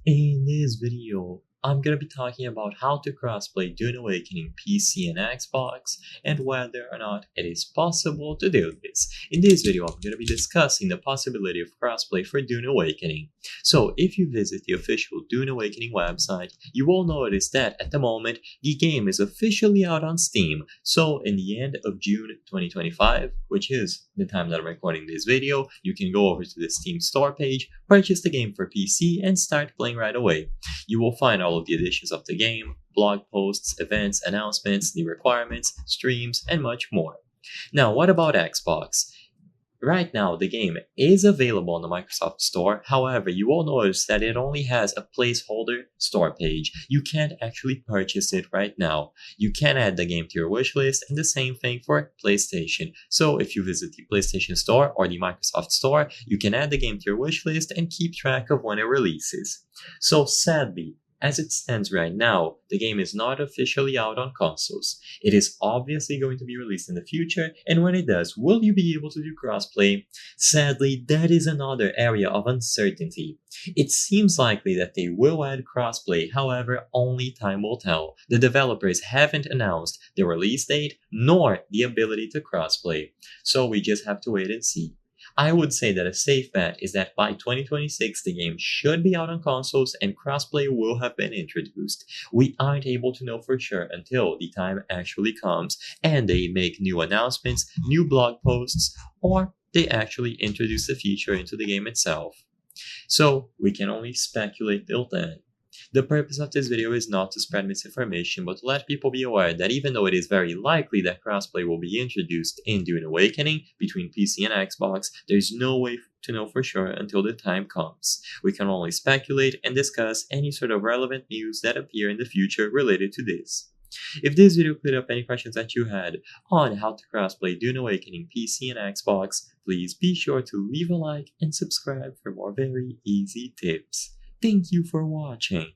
In this video, I'm gonna be talking about how to crossplay Dune Awakening PC and Xbox and whether or not it is possible to do this. In this video, I'm gonna be discussing the possibility of crossplay for Dune Awakening. So if you visit the official Dune Awakening website, you will notice that at the moment, the game is officially out on Steam. So in the end of June 2025, which is the time that I'm recording this video, you can go over to the Steam store page, purchase the game for PC, and start playing right away. You will find all of the editions of the game, blog posts, events, announcements, the requirements, streams, and much more. Now, what about Xbox? Right now, the game is available on the Microsoft Store. However, you will notice that it only has a placeholder store page. You can't actually purchase it right now. You can add the game to your wishlist, and the same thing for PlayStation. So if you visit the PlayStation Store or the Microsoft Store, you can add the game to your wishlist and keep track of when it releases. So sadly, as it stands right now, the game is not officially out on consoles. It is obviously going to be released in the future, and when it does, will you be able to do crossplay? Sadly, that is another area of uncertainty. It seems likely that they will add crossplay, however, only time will tell. The developers haven't announced the release date nor the ability to crossplay, so we just have to wait and see. I would say that a safe bet is that by 2026 the game should be out on consoles and crossplay will have been introduced. We aren't able to know for sure until the time actually comes and they make new announcements, new blog posts, or they actually introduce the feature into the game itself. So we can only speculate till then. The purpose of this video is not to spread misinformation, but to let people be aware that even though it is very likely that crossplay will be introduced in Dune Awakening between PC and Xbox, there's no way to know for sure until the time comes. We can only speculate and discuss any sort of relevant news that appear in the future related to this. If this video cleared up any questions that you had on how to crossplay Dune Awakening PC and Xbox, please be sure to leave a like and subscribe for more very easy tips. Thank you for watching.